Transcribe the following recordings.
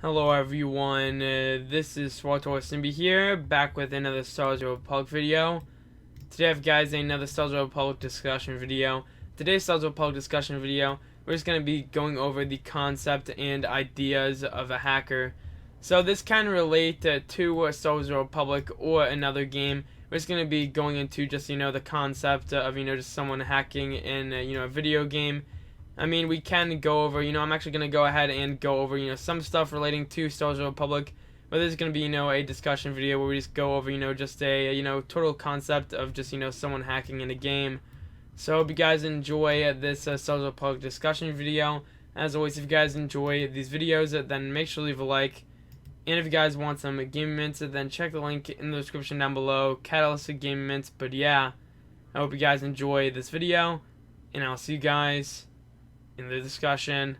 Hello everyone, this is SWTOR here, back with another Star Wars Republic video. Today I have guys another Star Wars Republic discussion video. Today's Star Wars Republic discussion video, we're just going to be going over the concept and ideas of a hacker. So this can relate to Star Wars Republic or another game. We're just going to be going into just, the concept of, just someone hacking in, a video game. I mean, we can go over, I'm actually going to go ahead and go over, some stuff relating to Star Wars Republic. But this is going to be, a discussion video where we just go over, just a, total concept of just, someone hacking in a game. So I hope you guys enjoy this Star Wars Republic discussion video. As always, if you guys enjoy these videos, then make sure to leave a like. And if you guys want some gaming mints, then check the link in the description down below. Catalyst gaming mints. But yeah, I hope you guys enjoy this video. And I'll see you guys in the discussion.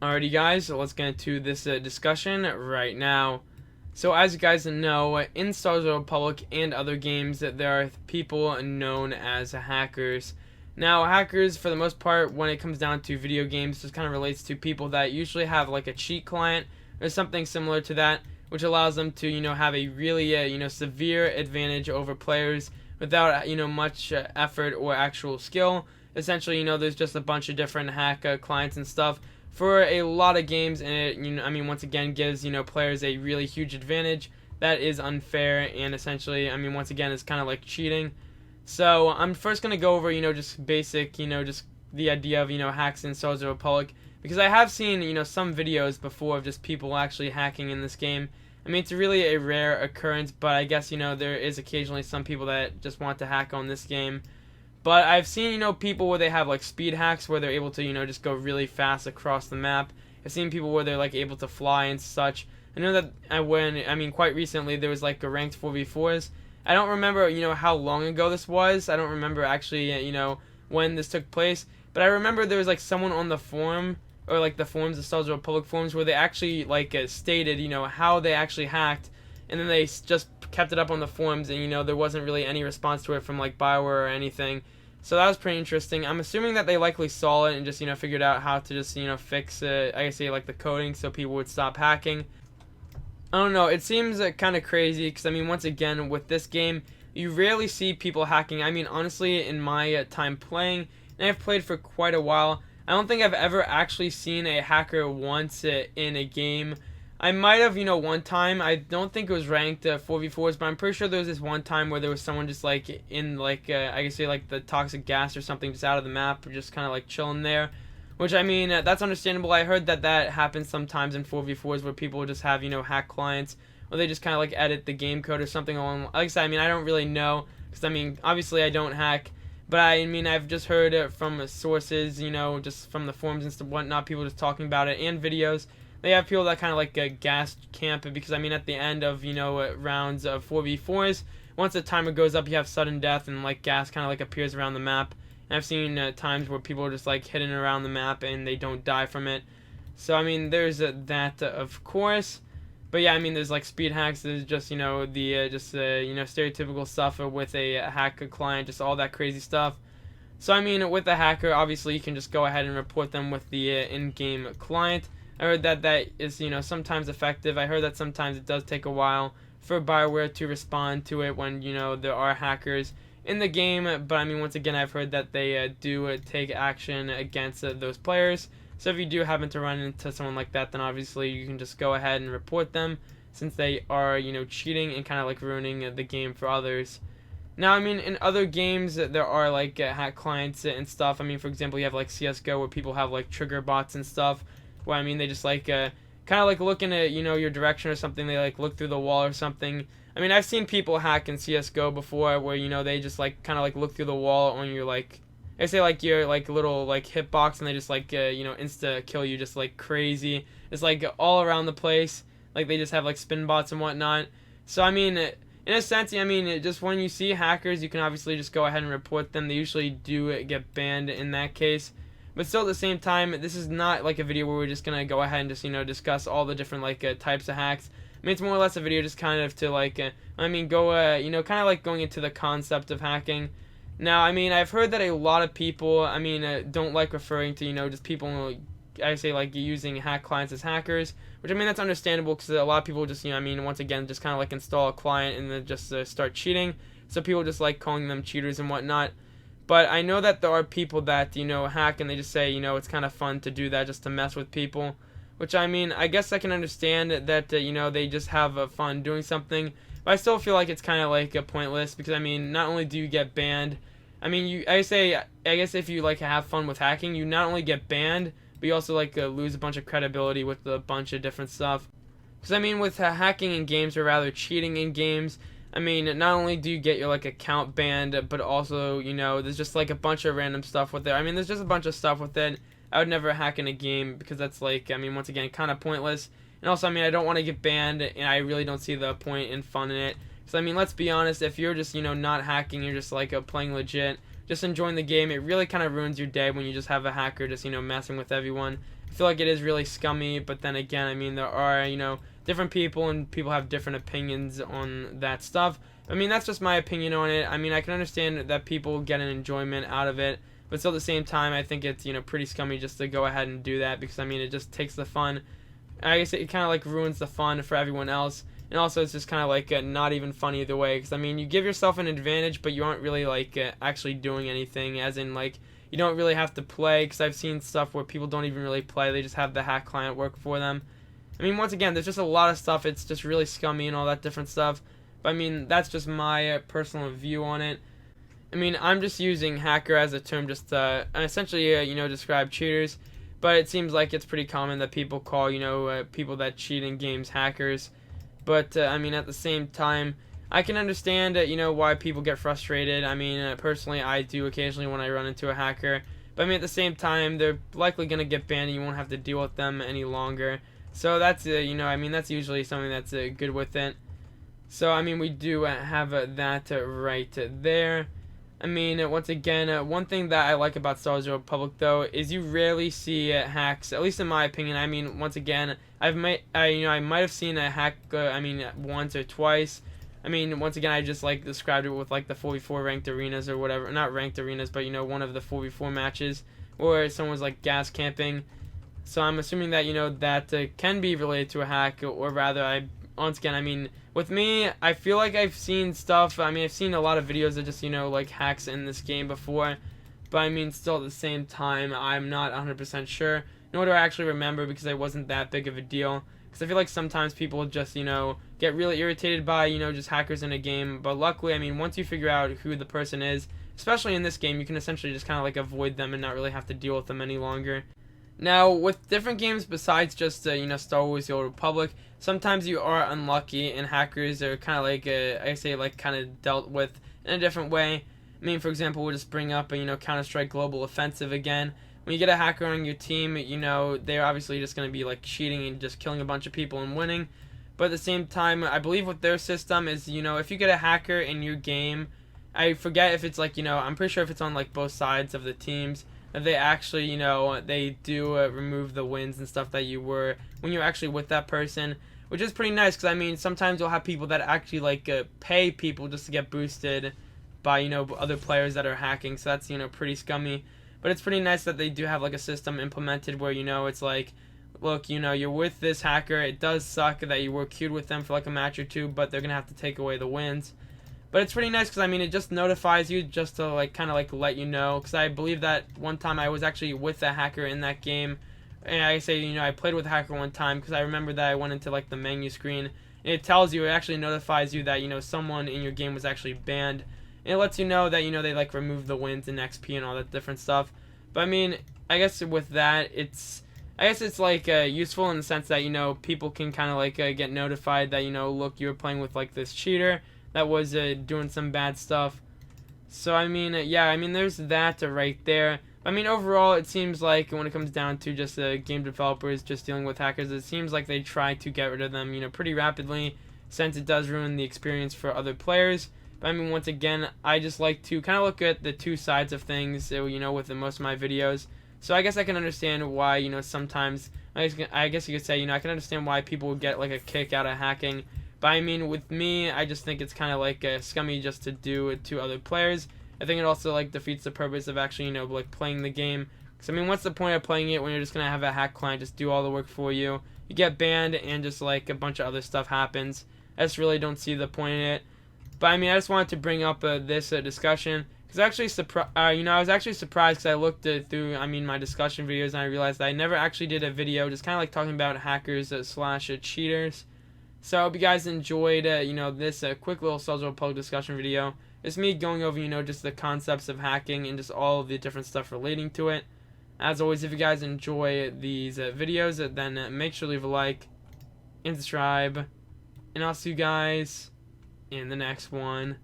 Alrighty guys, so let's get into this discussion right now. So as you guys know, in Star Wars Republic and other games, there are people known as hackers. Now hackers, for the most part, when it comes down to video games, just kind of relates to people that usually have like a cheat client or something similar to that, which allows them to have a really severe advantage over players without much effort or actual skill. Essentially, there's just a bunch of different hack clients and stuff for a lot of games, and it, once again, gives, players a really huge advantage that is unfair, and essentially, once again, it's kind of like cheating. So, I'm first going to go over, just basic, just the idea of, hacks in Star Wars Republic, because I have seen, some videos before of just people actually hacking in this game. It's really a rare occurrence, but I guess, there is occasionally some people that just want to hack on this game. But I've seen, people where they have like speed hacks where they're able to, just go really fast across the map. I've seen people where they're like able to fly and such. I know that quite recently there was like a ranked 4v4s. I don't remember, how long ago this was. I don't remember actually, when this took place. But I remember there was like someone on the forum, or like the forums, the Star Wars Republic forums, where they actually like stated, how they actually hacked. And then they just kept it up on the forums, and there wasn't really any response to it from like Bioware or anything. So that was pretty interesting. I'm assuming that they likely saw it and just figured out how to just fix I guess like the coding so people would stop hacking. I don't know, it seems kind of crazy because once again with this game you rarely see people hacking. Honestly, in my time playing, and I've played for quite a while, I don't think I've ever actually seen a hacker once in a game. I might have, one time. I don't think it was ranked 4v4s, but I'm pretty sure there was this one time where there was someone just like in like I guess like the toxic gas or something, just out of the map, or just kind of like chilling there. Which that's understandable. I heard that happens sometimes in 4v4s where people just have hack clients, or they just kind of like edit the game code or something along. Like I said, I don't really know because obviously I don't hack. But I've just heard it from sources, just from the forums and stuff, whatnot, people just talking about it, and videos. They have people that kind of like gas camp it because at the end of rounds of 4v4s, once the timer goes up, you have sudden death and like gas kind of like appears around the map. And I've seen times where people are just like hidden around the map and they don't die from it. So there's that of course. But yeah, there's like speed hacks. There's just the stereotypical stuff with a hack client, just all that crazy stuff. So with a hacker, obviously you can just go ahead and report them with the in-game client. I heard that is, sometimes effective. I heard that sometimes it does take a while for Bioware to respond to it when, there are hackers in the game. But, once again, I've heard that they do take action against those players. So if you do happen to run into someone like that, then obviously you can just go ahead and report them since they are, cheating and kind of like ruining the game for others. Now, in other games, there are like hack clients and stuff. For example, you have like CSGO where people have like trigger bots and stuff. Where they just like kind of like looking at your direction or something. They like look through the wall or something. I've seen people hack in CS:GO before where they just like kind of like look through the wall on your like, I say like your like little like hitbox, and they just like insta kill you just like crazy. It's like all around the place. Like they just have like spin bots and whatnot. So in a sense, just when you see hackers, you can obviously just go ahead and report them. They usually do get banned in that case. But still, at the same time, this is not like a video where we're just gonna go ahead and just discuss all the different like types of hacks. It's more or less a video just kind of to like go kind of like going into the concept of hacking. Now, I've heard that a lot of people don't like referring to just people I say like using hack clients as hackers, which I mean that's understandable because a lot of people just once again just kind of like install a client and then just start cheating. So people just like calling them cheaters and whatnot. But I know that there are people that hack and they just say it's kind of fun to do that just to mess with people, which I mean I guess I can understand that they just have fun doing something. But I still feel like it's kind of like pointless because I mean not only do you get banned, I mean I guess if you like have fun with hacking, you not only get banned, but you also like lose a bunch of credibility with a bunch of different stuff. Because I mean with hacking in games, or rather cheating in games, I mean not only do you get your like account banned, but also there's just like a bunch of random stuff with it. I mean there's just a bunch of stuff with it. I would never hack in a game because that's like once again kind of pointless. And also I don't want to get banned, and I really don't see the point and fun in it. So I mean let's be honest, if you're just not hacking, you're just like playing legit, just enjoying the game, it really kind of ruins your day when you just have a hacker just messing with everyone. I feel like it is really scummy, but then again I mean there are different people and people have different opinions on that stuff. I mean that's just my opinion on it. I mean I can understand that people get an enjoyment out of it, but still at the same time I think it's pretty scummy just to go ahead and do that, because I mean it just takes the fun. I guess it kind of like ruins the fun for everyone else, and also it's just kind of like not even fun either way, because I mean you give yourself an advantage, but you aren't really like actually doing anything, as in like you don't really have to play, because I've seen stuff where people don't even really play, they just have the hack client work for them. I mean once again there's just a lot of stuff, it's just really scummy and all that different stuff, but I mean that's just my personal view on it. I mean I'm just using hacker as a term just to essentially describe cheaters. But it seems like it's pretty common that people call, people that cheat in games hackers. But, I mean, at the same time, I can understand, why people get frustrated. I mean, personally, I do occasionally when I run into a hacker. But, I mean, at the same time, they're likely going to get banned and you won't have to deal with them any longer. So that's, that's usually something that's good with it. So, I mean, we do have that right there. I mean, once again, one thing that I like about Star Wars Republic, though, is you rarely see hacks, at least in my opinion. I mean, once again, I might have seen a hack, once or twice. I mean, once again, I just, like, described it with, like, the 4v4 ranked arenas or whatever. Not ranked arenas, but, one of the 4v4 matches where someone was, like, gas camping. So I'm assuming that, that can be related to a hack, or rather, once again, I mean, with me, I feel like I've seen stuff. I mean, I've seen a lot of videos of just, like hacks in this game before. But I mean, still at the same time, I'm not 100% sure. Nor do I actually remember, because it wasn't that big of a deal. Because I feel like sometimes people just, get really irritated by, just hackers in a game. But luckily, I mean, once you figure out who the person is, especially in this game, you can essentially just kind of like avoid them and not really have to deal with them any longer. Now, with different games besides just, Star Wars The Old Republic, sometimes you are unlucky and hackers are kind of like, I say, like, kind of dealt with in a different way. I mean, for example, we'll just bring up, Counter-Strike Global Offensive again. When you get a hacker on your team, they're obviously just going to be, like, cheating and just killing a bunch of people and winning. But at the same time, I believe with their system is, if you get a hacker in your game, I forget if it's, like, I'm pretty sure if it's on, like, both sides of the teams, that they actually, they do remove the wins and stuff that you were when you're actually with that person, which is pretty nice, because, I mean, sometimes you'll have people that actually, like, pay people just to get boosted by, other players that are hacking, so that's, pretty scummy. But it's pretty nice that they do have, like, a system implemented where, it's like, look, you're with this hacker, it does suck that you were queued with them for, like, a match or two, but they're going to have to take away the wins. But it's pretty nice because, I mean, it just notifies you just to, like, kind of, like, let you know. Because I believe that one time I was actually with a hacker in that game. And I say, I played with a hacker one time because I remember that I went into, like, the menu screen. And it tells you, it actually notifies you that, someone in your game was actually banned. And it lets you know that, they, like, remove the wins and XP and all that different stuff. But, I mean, I guess with that, it's like useful in the sense that, people can kind of, like, get notified that, look, you were playing with, like, this cheater that was doing some bad stuff. So, I mean, yeah, I mean, there's that right there. I mean, overall, it seems like when it comes down to just game developers just dealing with hackers, it seems like they try to get rid of them, pretty rapidly, since it does ruin the experience for other players. But, I mean, once again, I just like to kind of look at the two sides of things, with most of my videos. So, I guess I can understand why, sometimes, I guess you could say, I can understand why people would get, like, a kick out of hacking. But I mean, with me, I just think it's kind of like scummy just to do it to other players. I think it also like defeats the purpose of actually, like playing the game Because, I mean, what's the point of playing it when you're just going to have a hack client just do all the work for you? You get banned and just, like, a bunch of other stuff happens. I just really don't see the point in it. But, I mean, I just wanted to bring up this discussion. Because I was actually surprised because I looked through, my discussion videos, and I realized that I never actually did a video just kind of like talking about hackers slash cheaters. So I hope you guys enjoyed, this quick little SWTOR Republic discussion video. It's me going over, just the concepts of hacking and just all of the different stuff relating to it. As always, if you guys enjoy these videos, then make sure to leave a like and subscribe. And I'll see you guys in the next one.